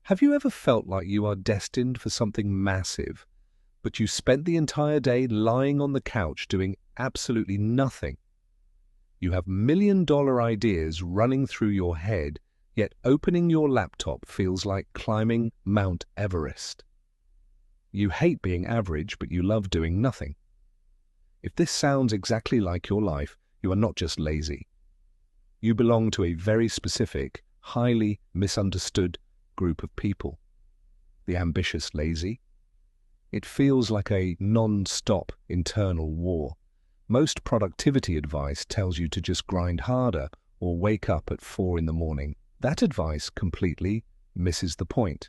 Have you ever felt like you are destined for something massive, but you spent the entire day lying on the couch doing absolutely nothing? You have million-dollar ideas running through your head, yet opening your laptop feels like climbing Mount Everest. You hate being average, but you love doing nothing. If this sounds exactly like your life, you are not just lazy. You belong to a very specific, highly misunderstood group of people. The ambitious lazy. It feels like a non-stop internal war. Most productivity advice tells you to just grind harder or wake up at 4 in the morning. That advice completely misses the point.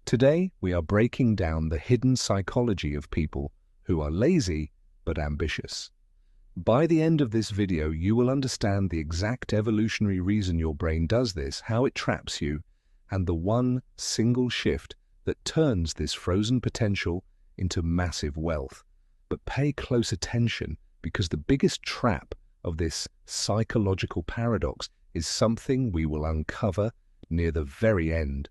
Today, we are breaking down the hidden psychology of people who are lazy but ambitious. By the end of this video, you will understand the exact evolutionary reason your brain does this, how it traps you, and the one single shift that turns this frozen potential into massive wealth. But pay close attention, because the biggest trap of this psychological paradox is something we will uncover near the very end.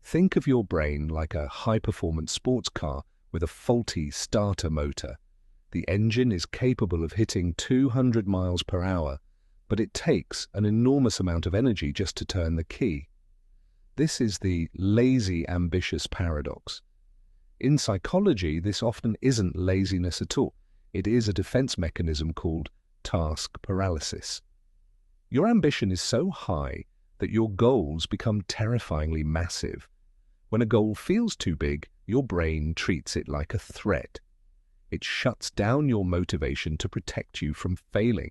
Think of your brain like a high-performance sports car with a faulty starter motor. The engine is capable of hitting 200 miles per hour, but it takes an enormous amount of energy just to turn the key. This is the lazy ambitious paradox. In psychology, this often isn't laziness at all. It is a defense mechanism called task paralysis. Your ambition is so high that your goals become terrifyingly massive. When a goal feels too big, your brain treats it like a threat. It shuts down your motivation to protect you from failing.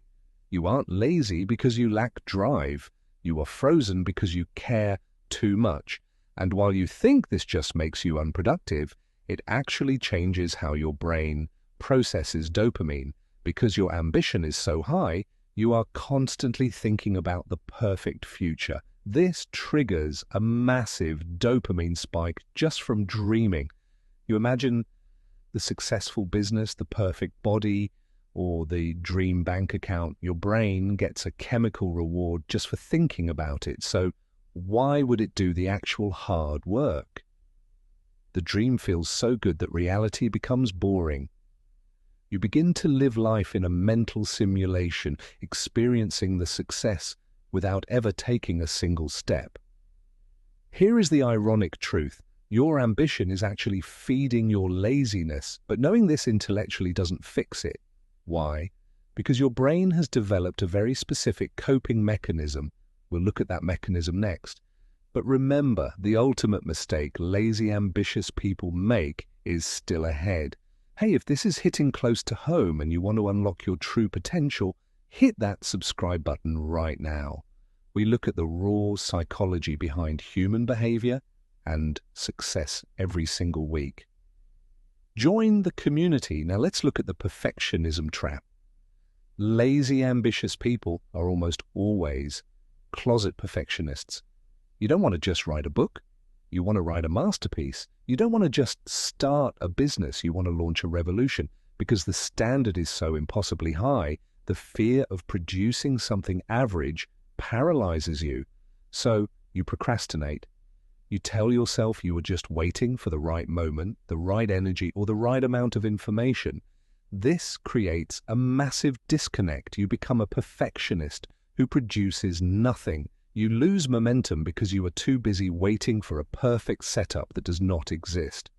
You aren't lazy because you lack drive. You are frozen because you care too much. And while you think this just makes you unproductive, it actually changes how your brain processes dopamine. Because your ambition is so high, you are constantly thinking about the perfect future. This triggers a massive dopamine spike just from dreaming. You imagine the successful business, the perfect body, or the dream bank account. Your brain gets a chemical reward just for thinking about it. So why would it do the actual hard work? The dream feels so good that reality becomes boring. You begin to live life in a mental simulation, experiencing the success without ever taking a single step. Here is the ironic truth. Your ambition is actually feeding your laziness, but knowing this intellectually doesn't fix it. Why? Because your brain has developed a very specific coping mechanism. We'll look at that mechanism next. But remember, the ultimate mistake lazy, ambitious people make is still ahead. Hey, if this is hitting close to home and you want to unlock your true potential, hit that subscribe button right now. We look at the raw psychology behind human behavior and success every single week. Join the community. Now let's look at the perfectionism trap. Lazy, ambitious people are almost always closet perfectionists. You don't want to just write a book. You want to write a masterpiece. You don't want to just start a business. You want to launch a revolution. Because the standard is so impossibly high, the fear of producing something average paralyzes you. So you procrastinate. You tell yourself you are just waiting for the right moment, the right energy, or the right amount of information. This creates a massive disconnect. You become a perfectionist who produces nothing. You lose momentum because you are too busy waiting for a perfect setup that does not exist.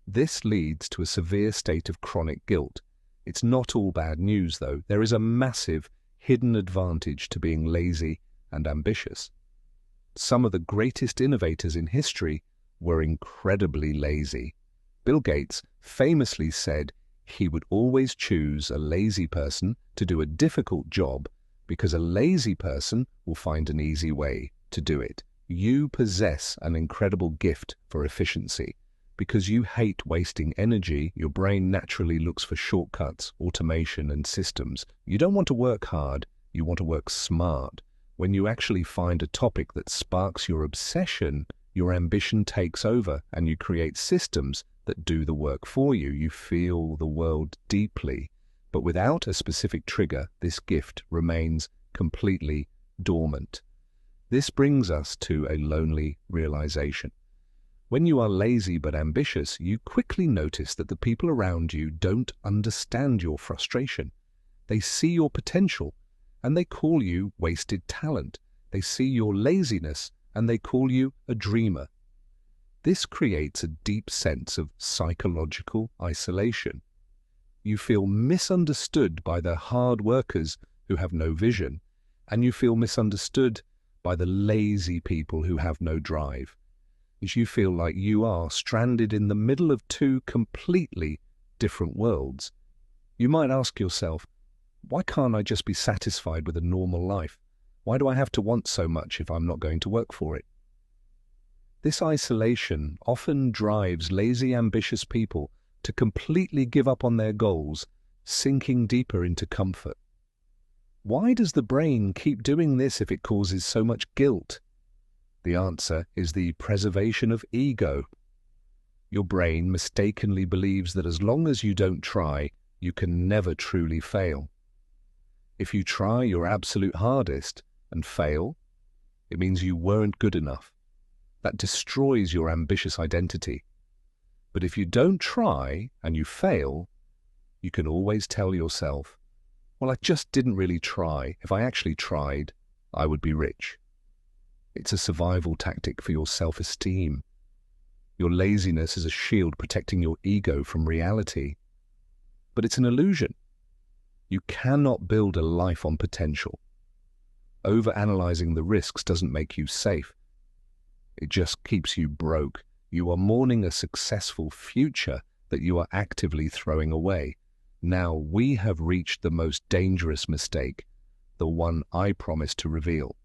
This leads to a severe state of chronic guilt. It's not all bad news, though. There is a massive hidden advantage to being lazy and ambitious. Some of the greatest innovators in history were incredibly lazy. Bill Gates famously said he would always choose a lazy person to do a difficult job because a lazy person will find an easy way to do it. You possess an incredible gift for efficiency. Because you hate wasting energy, your brain naturally looks for shortcuts, automation, and systems. You don't want to work hard, you want to work smart. When you actually find a topic that sparks your obsession, your ambition takes over and you create systems that do the work for you. You feel the world deeply. But without a specific trigger, this gift remains completely dormant. This brings us to a lonely realization. When you are lazy but ambitious, you quickly notice that the people around you don't understand your frustration. They see your potential, and they call you wasted talent. They see your laziness, and they call you a dreamer. This creates a deep sense of psychological isolation. You feel misunderstood by the hard workers who have no vision, and you feel misunderstood by the lazy people who have no drive. As you feel like you are stranded in the middle of two completely different worlds. You might ask yourself, why can't I just be satisfied with a normal life? Why do I have to want so much if I'm not going to work for it? This isolation often drives lazy, ambitious people to completely give up on their goals, sinking deeper into comfort. Why does the brain keep doing this if it causes so much guilt? The answer is the preservation of ego. Your brain mistakenly believes that as long as you don't try, you can never truly fail. If you try your absolute hardest and fail, it means you weren't good enough. That destroys your ambitious identity. But if you don't try and you fail, you can always tell yourself, well, I just didn't really try. If I actually tried, I would be rich. It's a survival tactic for your self-esteem. Your laziness is a shield protecting your ego from reality. But it's an illusion. You cannot build a life on potential. Overanalyzing the risks doesn't make you safe. It just keeps you broke. You are mourning a successful future that you are actively throwing away. Now we have reached the most dangerous mistake, the one I promised to reveal.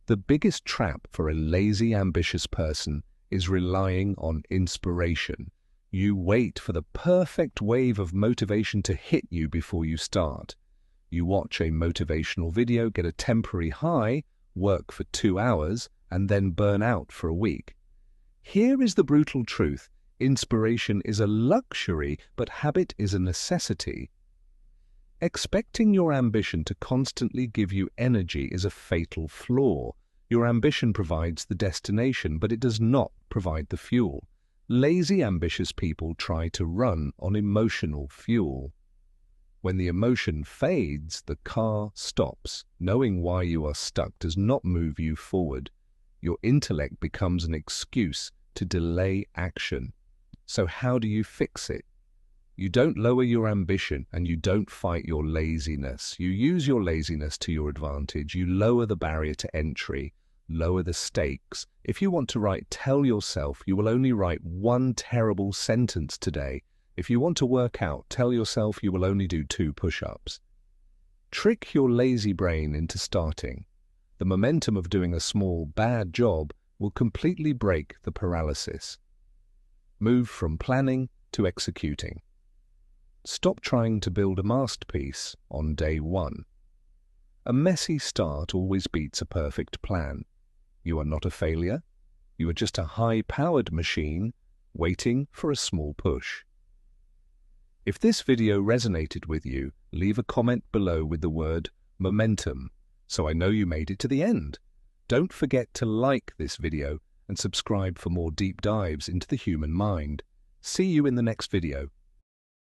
The biggest trap for a lazy, ambitious person is relying on inspiration. You wait for the perfect wave of motivation to hit you before you start. You watch a motivational video, get a temporary high, work for 2 hours, and then burn out for a week. Here is the brutal truth. Inspiration is a luxury, but habit is a necessity. Expecting your ambition to constantly give you energy is a fatal flaw. Your ambition provides the destination, but it does not provide the fuel. Lazy, ambitious people try to run on emotional fuel. When the emotion fades, the car stops. Knowing why you are stuck does not move you forward. Your intellect becomes an excuse to delay action. So how do you fix it? You don't lower your ambition and you don't fight your laziness. You use your laziness to your advantage. You lower the barrier to entry, lower the stakes. If you want to write, tell yourself you will only write one terrible sentence today. If you want to work out, tell yourself you will only do 2 push-ups. Trick your lazy brain into starting. The momentum of doing a small, bad job will completely break the paralysis. Move from planning to executing. Stop trying to build a masterpiece on day 1. A messy start always beats a perfect plan. You are not a failure. You are just a high-powered machine waiting for a small push. If this video resonated with you, leave a comment below with the word momentum, so I know you made it to the end. Don't forget to like this video and subscribe for more deep dives into the human mind. See you in the next video.